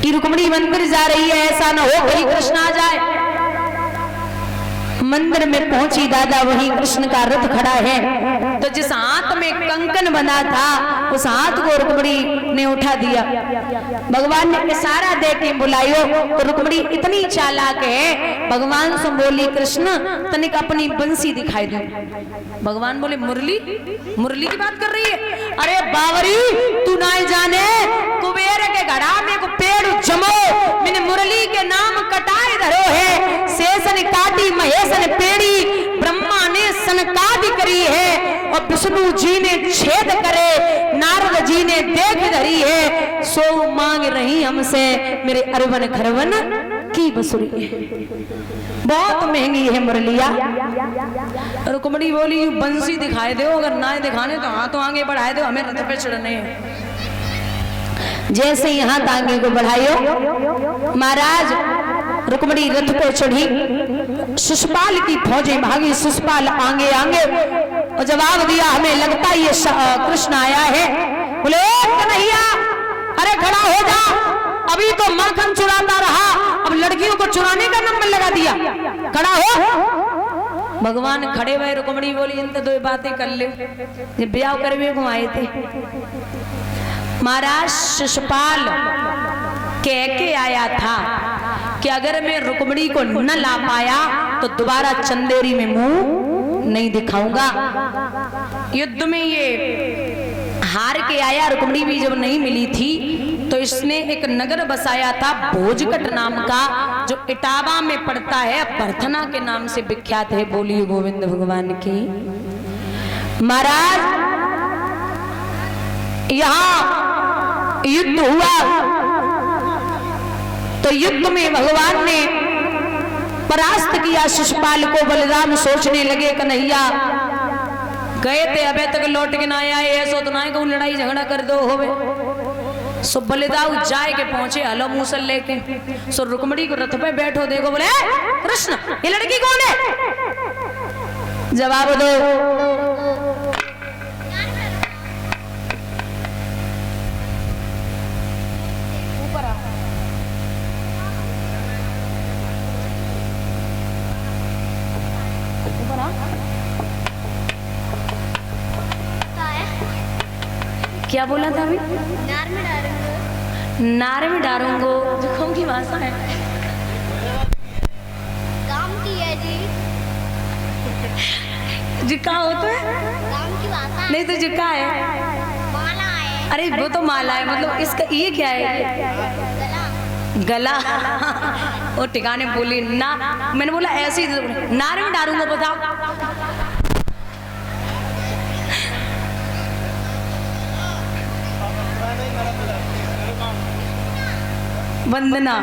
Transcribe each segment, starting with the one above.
कि रुक्मिणी मंदिर जा रही है, ऐसा न हो कहीं कृष्ण आ जाए। मंदिर में पहुंची दादा, वहीं कृष्ण का रथ खड़ा है। तो जिस हाथ में कंकन बना था उस हाथ को रुक्मिणी ने उठा दिया। भगवान ने इशारा दे के बुलायो तो रुक्मिणी इतनी चालाक है, भगवान से बोली कृष्ण तनिक अपनी बंसी दिखाई दे। भगवान बोले मुरली, मुरली की बात कर रही है? अरे बावरी तू ना जाने कुबेर के घड़ा में को पेड़ जमो, मैंने मुरली के नाम कटाए धरो है। शेषन काटी महेशन पेड़ी, ब्रह्मा ने सनकादि करी है और विष्णु जी ने छेद करे, नारद जी ने देख धरी है। सो मांग रही हमसे मेरे अरवन खरवन की बसुरी है, बहुत महंगी है मुरलिया। रुक्मिणी बोली बंसी दिखाए दो, अगर ना दिखाने तो हाथों आगे बढ़ाए दो, हमें रथ पे चढ़ने हैं। जैसे ही हाथ आगे को बढ़ायो महाराज रुक्मिणी रथ पे चढ़ी, शिशुपाल की फौजें भागी, शिशुपाल आगे आगे और जवाब दिया हमें लगता ये कृष्ण आया है। बोले कन्हैया अरे खड़ा हो जा, अभी तो माखन चुराता रहा, अब लड़कियों को चुराने का नंबर लगा दिया, खड़ा हो। भगवान खड़े हुए, रुक्मिणी बोली इन तो दो बातें कर ले, ब्याह करवे को आए थे। महाराज शिशुपाल कह के आया था कि अगर मैं रुक्मिणी को न ला पाया तो दोबारा चंदेरी में मुंह नहीं दिखाऊंगा। युद्ध में ये हार के आया, रुक्मिणी भी जब नहीं मिली थी तो इसने एक नगर बसाया था भोजकट नाम का, जो इटावा में पड़ता है, भरथना के नाम से विख्यात है। बोलिए गोविंद भगवान की। महाराज यहाँ युद्ध हुआ तो युद्ध में भगवान ने परास्त किया शिशुपाल को। बलराम सोचने लगे कन्हैया गए थे अबे तक लौट के ना आए, ऐसो तो ना कहूं लड़ाई झगड़ा कर दो होवे। सो बलिदाऊ जाए के पहुंचे हलो मूसल लेके। सो रुक्मिणी को रथ पे बैठो, देखो बोले कृष्ण ये लड़की कौन है, जवाब दो। क्या बोला था अभी? नार में डारूंगा। नार में डारूंगो जो कौन की भाषा है? काम की है जी। जिक्का हो तो है? काम की भाषा नहीं तो जिक्का है। माला है। अरे वो तो माला है, मतलब इसका ये क्या है? गला। गला। वो ठिकाने बोली ना, मैंने बोला ऐसे ही नार में डारूंगा, बताओ। वंदना,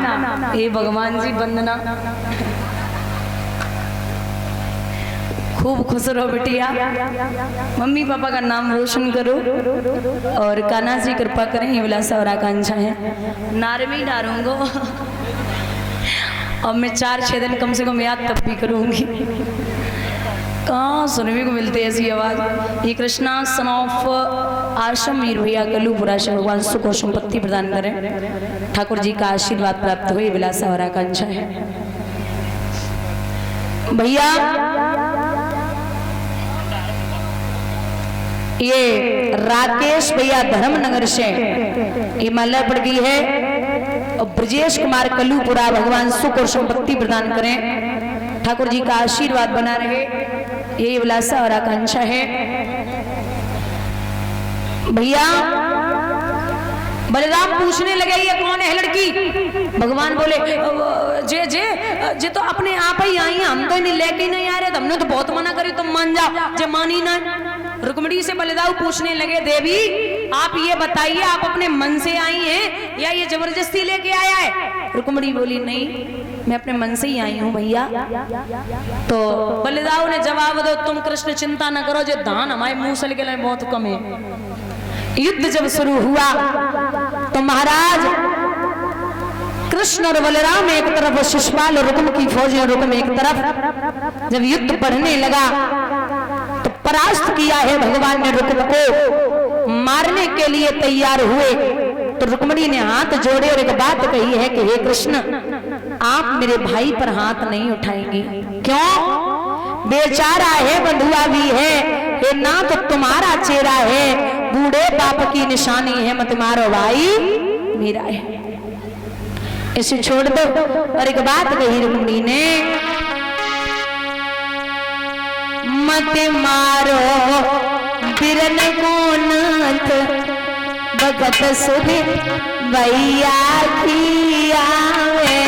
हे भगवान जी वंदना। खूब खुश रहो बिटिया, मम्मी पापा का नाम रोशन करो और कान्हा जी कृपा करें, ये विलासा और आकांक्षा है। नारवी डारूंगो और मैं 4-6 दिन कम से कम याद तब भी करूंगी। कहाँ सुनने को मिलती है ऐसी आवाज। ये कृष्णा सन ऑफ आश्रम मीर भैया कलूपुरा से भगवान सुख और संपत्ति प्रदान करें, ठाकुर जी का आशीर्वाद प्राप्त हुए, विलासा और आकांक्षा है। भैया ये राकेश भैया धर्मनगर से ये माला पड़ गई है और ब्रजेश कुमार कलूपुरा भगवान सुख और संपत्ति प्रदान करें, ठाकुर जी का आशीर्वाद बना रहे, ये विलासा और आकांक्षा है। भैया बलराम पूछने लगे ये कौन है लड़की? भगवान बोले जे जे जे तो अपने आप ही आई, हम तो इन्हें लेके नहीं आ रहे, हमने तो बहुत मना करी, तुम मान जाओ, जे मानी ना। रुक्मिणी से बलदाऊ पूछने लगे देवी आप ये बताइए आप अपने मन से आई हैं या ये जबरदस्ती लेके आया है? रुक्मिणी बोली नहीं मैं अपने मन से ही आई हूँ भैया। तो बलदाऊ ने जवाब दो तुम कृष्ण चिंता न करो, जो धान हमारे मूसल के लिए बहुत कम है। युद्ध जब शुरू हुआ तो महाराज कृष्ण और बलराम एक तरफ और शिशुपाल और रुक्म की फौजें रुक्म एक तरफ। जब युद्ध बढ़ने लगा तो परास्त किया है भगवान ने रुक्म को, मारने के लिए तैयार हुए। तो रुक्मिणी ने हाथ जोड़े और एक बात कही है कि हे कृष्ण, आप मेरे भाई पर हाथ नहीं उठाएंगे। क्यों? बेचारा है, बंधुआ भी है, ये ना तो तुम्हारा चेहरा है, बूढ़े बाप की निशानी है, मत मारो भाई मेरा है। इसे छोड़ दो। और एक बात कही रुक्मिणी ने, मत मारो बिरन को नाथ भगत सुधे भैया की आवे।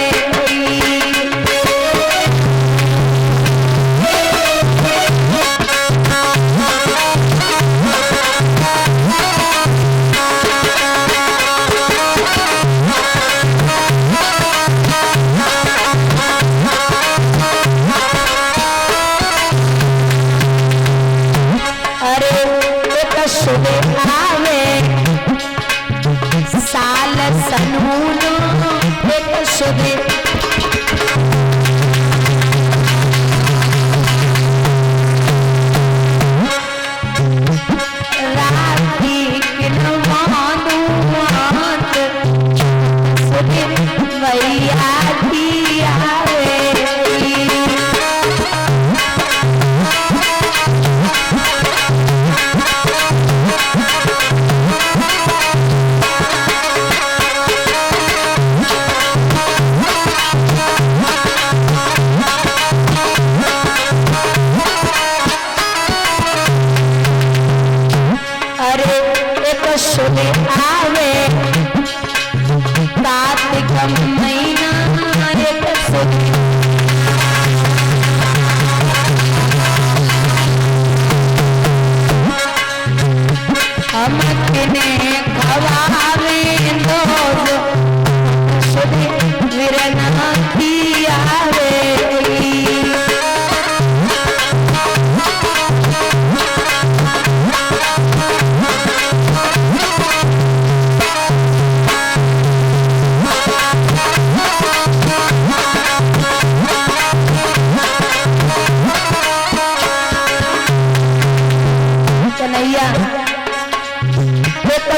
साल सनून एक सुधे राखी किनवानु हाथ सुधे भैया की आवे। सुने आवे कार्तिक महीना एक सुने हम किने खवावे दोज सुने विरना की आवे।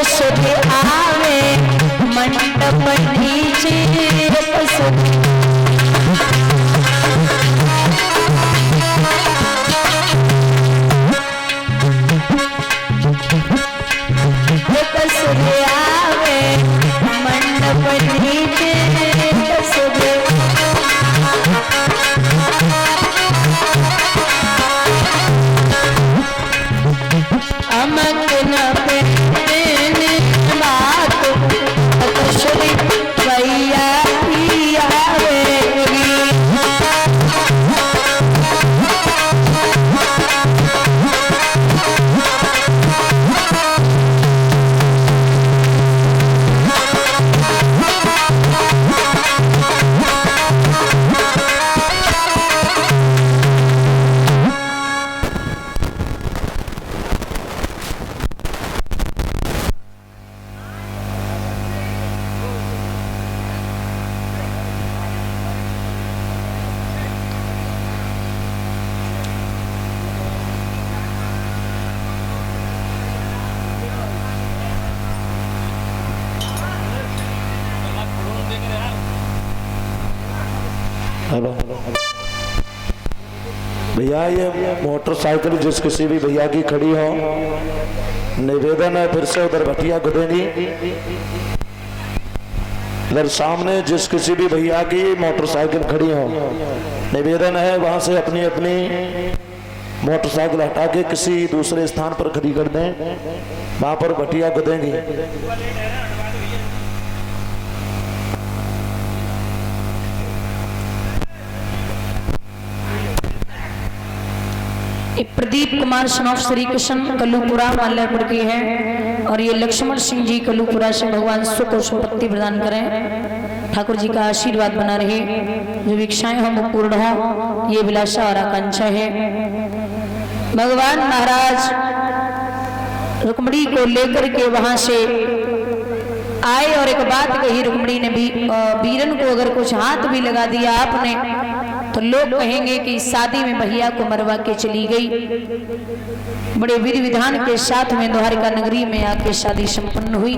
सुधे आवे मंडप नीचे सुधे आवे मंडप नीचे सुधे अमक न पे भैया की आवेगी। हेलो भैया, ये मोटरसाइकिल जिस किसी भी भैया की खड़ी हो, निवेदन है फिर से उधर भटिया गुदेंगी। इधर सामने जिस किसी भी भैया की मोटरसाइकिल खड़ी हो, निवेदन है वहां से अपनी अपनी मोटरसाइकिल हटा के किसी दूसरे स्थान पर खड़ी कर दें, वहां पर भटिया गुदेंगी। प्रदीप कुमार सनोफ श्री कृष्ण कलूपुरा माल्यापुर की है और ये लक्ष्मण सिंह जी कलूपुरा से भगवान सुख और संपत्ति प्रदान करें, ठाकुर जी का आशीर्वाद बना रहे, जो इच्छाएं हो वो पूर्ण हो, ये अभिलाषा और आकांक्षा है। भगवान महाराज रुक्मिणी को लेकर के वहां से आए और एक बात कही रुक्मिणी ने भी, बीरन को अगर कुछ हाथ भी लगा दिया आपने तो लोग कहेंगे कि शादी में भैया को मरवा के चली गई। बड़े विधि विधान के साथ में द्वारिका नगरी में आके शादी संपन्न हुई।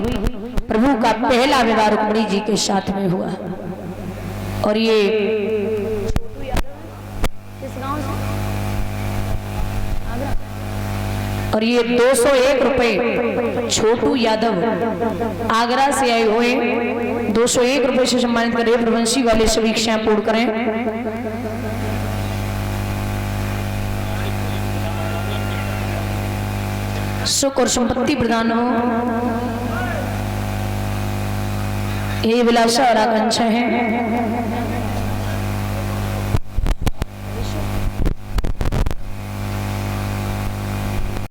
प्रभु का पहला विवाह रुक्मिणी जी के साथ में हुआ। और ये किस गांव से? और ये 201 रुपए छोटू यादव आगरा से आए हुए 201 रुपए से सम्मानित करें। प्रवंशी वाले सभी इच्छाएं पूर्ण करें। सुख और संपत्ति प्रदान हो। ये विलासा और आकांक्षा है।